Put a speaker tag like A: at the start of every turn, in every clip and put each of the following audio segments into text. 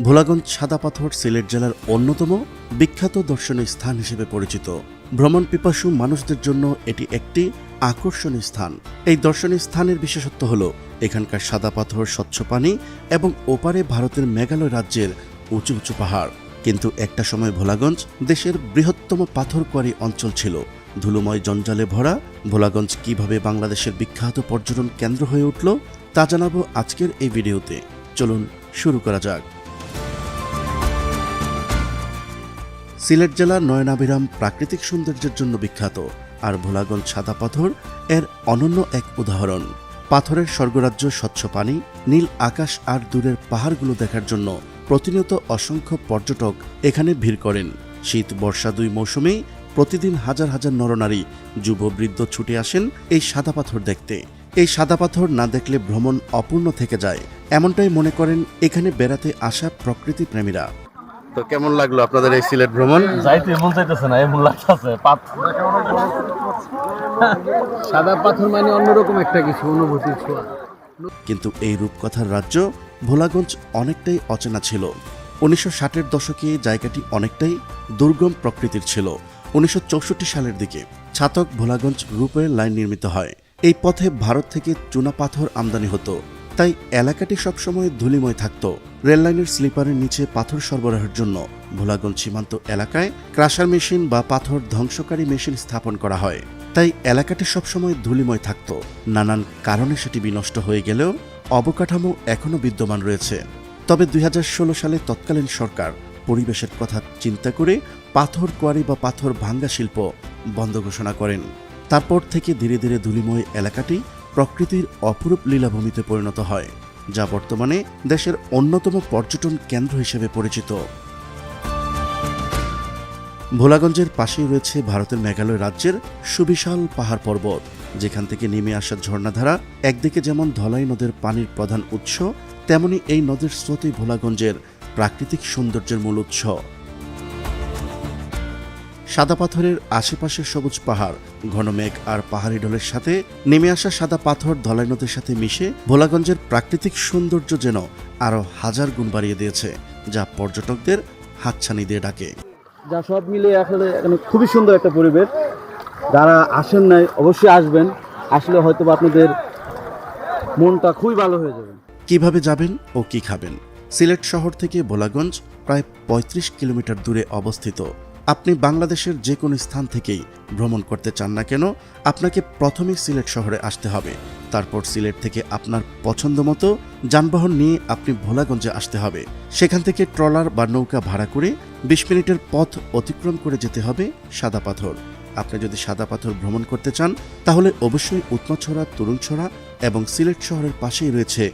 A: ভোলাগঞ্জ সাদা পাথর সিলেট জেলার অন্যতম বিখ্যাত দর্শনীয় স্থান হিসেবে পরিচিত। ভ্রমণ পিপাসু মানুষদের জন্য এটি একটি আকর্ষণীয় স্থান। এই দর্শনীয় স্থানের বিশেষত্ব হল এখানকার সাদা পাথর, স্বচ্ছ পানি এবং ওপারে ভারতের মেঘালয় রাজ্যের উঁচু উঁচু পাহাড়। কিন্তু একটা সময় ভোলাগঞ্জ দেশের বৃহত্তম পাথর কোয়ারি অঞ্চল ছিল। ধুলোময় জঞ্জালে ভরা ভোলাগঞ্জ কিভাবে বাংলাদেশের বিখ্যাত পর্যটন কেন্দ্র হয়ে উঠল তা জানাবো আজকের এই ভিডিওতে। চলুন শুরু করা যাক। সিলেট জেলা নয়নাভিরাম প্রাকৃতিক সৌন্দর্যের জন্য বিখ্যাত, আর ভোলাগঞ্জ সাদা পাথর এর অনন্য এক উদাহরণ। পাথরের স্বর্গরাজ্য, স্বচ্ছ পানি, নীল আকাশ আর দূরের পাহাড়গুলো দেখার জন্য প্রতিনিয়ত অসংখ্য পর্যটক এখানে ভিড় করেন। শীত বর্ষা দুই মৌসুমেই প্রতিদিন হাজার হাজার নরনারী, যুব বৃদ্ধ ছুটে আসেন এই সাদা পাথর দেখতে। এই সাদা পাথর না দেখলে ভ্রমণ অপূর্ণ থেকে যায়, এমনটাই মনে করেন এখানে বেড়াতে আসা প্রকৃতি প্রেমীরা। তো কেমন লাগলো আপনাদের এই সিলেট ভ্রমণ?
B: যাইতে মন চাইতেছে না, এমন লাগতেছে। সাদা পাথর মানে অন্যরকম একটা কিছু অনুভূতি ছোঁয়া।
A: কিন্তু এই রূপকথার রাজ্য ভোলাগঞ্জ অনেকটাই অচেনা ছিল। 1960-এর দশকে জায়গাটি অনেকটাই দুর্গম প্রকৃতির ছিল। 1964 সালের দিকে ছাতক ভোলাগঞ্জ রূপের লাইন নির্মিত হয়। এই পথে ভারত থেকে চুনা পাথর আমদানি হতো, তাই এলাকাটি সবসময় ধূলিময় থাকত। রেললাইনের স্লিপারের নিচে পাথর সরবরাহের জন্য ভোলাগঞ্জ সীমান্ত এলাকায় ক্রাশার মেশিন বা পাথর ধ্বংসকারী মেশিন স্থাপন করা হয়। তাই এলাকাটি সবসময় ধূলিময় থাকত। নানান কারণে সেটি বিনষ্ট হয়ে গেলেও অবকাঠামো এখনও বিদ্যমান রয়েছে। তবে 2016 সালে তৎকালীন সরকার পরিবেশের কথা চিন্তা করে পাথর কোয়ারি বা পাথর ভাঙ্গা শিল্প বন্ধ ঘোষণা করেন। তারপর থেকে ধীরে ধীরে ধূলিময় এলাকাটি প্রকৃতির অপরূপ লীলাভূমিতে পরিণত হয়, যা বর্তমানে দেশের অন্যতম পর্যটন কেন্দ্র হিসেবে পরিচিত। ভোলাগঞ্জের পাশেই রয়েছে ভারতের মেঘালয় রাজ্যের সুবিশাল পাহাড় পর্বত, যেখান থেকে নেমে আসা ঝর্ণাধারা। একদিকে যেমন ধলাই নদের পানির প্রধান উৎস, তেমনি এই নদের স্রোতই ভোলাগঞ্জের প্রাকৃতিক সৌন্দর্যের মূল উৎস। সাদা পাথরের আশেপাশে সবুজ পাহাড়, ঘন মেঘ আর পাহাড়ি ঢলের সাথে নেমে আসা সাদা পাথর ধলাই নদের সাথে মিশে ভোলাগঞ্জের প্রাকৃতিক সৌন্দর্য যেন আরো হাজার গুণ বাড়িয়ে দিয়েছে, যা পর্যটকদের হাতছানি দিয়ে ডাকে।
B: যা সব মিলে আসলে এখানে খুবই সুন্দর একটা পরিবেশ। যারা আসেন নাই অবশ্যই আসবেন, আসলে হয়তো আপনাদের মনটা খুবই ভালো হয়ে যাবে।
A: কিভাবে যাবেন ও কি খাবেন? সিলেট শহর থেকে ভোলাগঞ্জ প্রায় 35 কিলোমিটার দূরে অবস্থিত। আপনি বাংলাদেশের যে কোনো স্থান থেকেই ভ্রমণ করতে চান না কেন, আপনাকে প্রথমে সিলেট শহরে আসতে হবে। তারপর সিলেট থেকে আপনার পছন্দ মতো যানবাহন নিয়ে আপনি ভোলাগঞ্জে আসতে হবে। সেখান থেকে ট্রলার বা নৌকা ভাড়া করে 20 মিনিটের পথ অতিক্রম করে যেতে হবে সাদা পাথর। আপনি যদি সাদা পাথর ভ্রমণ করতে চান তাহলে অবশ্যই উৎমাছড়া, তরুণছড়া এবং সিলেট শহরের পাশেই রয়েছে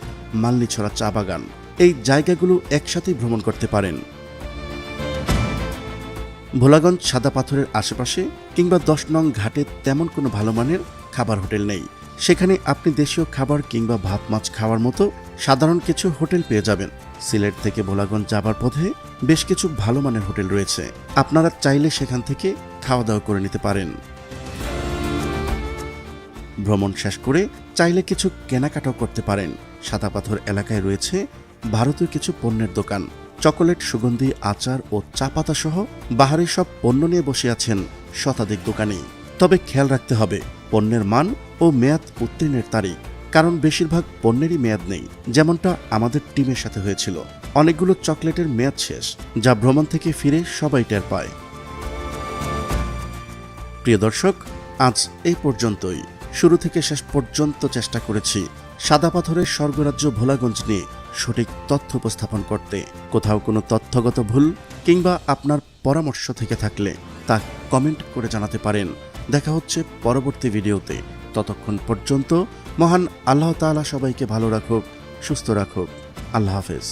A: মালনীছড়া চা বাগান। এই জায়গাগুলো একসাথেই ভ্রমণ করতে পারেন। ভোলাগঞ্জ সাদা পাথরের আশেপাশে কিংবা 10 নং ঘাটে তেমন কোনো ভালো মানের খাবার হোটেল নেই। সেখানে আপনি দেশীয় খাবার কিংবা ভাত মাছ খাওয়ার মতো সাধারণ কিছু হোটেল পেয়ে যাবেন। সিলেট থেকে ভোলাগঞ্জ যাবার পথে বেশ কিছু ভালো মানের হোটেল রয়েছে, আপনারা চাইলে সেখান থেকে খাওয়া দাওয়া করে নিতে পারেন। ভ্রমণ শেষ করে চাইলে কিছু কেনাকাটাও করতে পারেন। সাদা পাথর এলাকায় রয়েছে ভারতীয় কিছু পণ্যের দোকান। চকোলেট, সুগন্ধি, আচার ও চা পাতা সহ বাহারি সব পণ্য নিয়ে বসে আছেন শতাধিক দোকানি। তবে খেয়াল রাখতে হবে পণ্যের মান ও মেয়াদ উত্তীর্ণের তারিখ, কারণ বেশিরভাগ পণ্যেরই মেয়াদ নেই, যেমনটা আমাদের টিমের সাথে হয়েছিল। অনেকগুলো চকলেটের মেয়াদ শেষ, যা ভ্রমণ থেকে ফিরে সবাই টের পায়। প্রিয় দর্শক, আজ এই পর্যন্তই। শুরু থেকে শেষ পর্যন্ত চেষ্টা করেছি সাদা পাথরের স্বর্গরাজ্য ভোলাগঞ্জ নিয়ে সঠিক তথ্য উপস্থাপন করতে। কোথাও কোনো তথ্যগত ভুল কিংবা আপনার পরামর্শ থেকে থাকলে তা কমেন্ট করে জানাতে পারেন। দেখা হচ্ছে পরবর্তী ভিডিওতে। ততক্ষণ পর্যন্ত মহান আল্লাহ তাআলা সবাইকে ভালো রাখুক, সুস্থ রাখুক। আল্লাহ হাফেজ।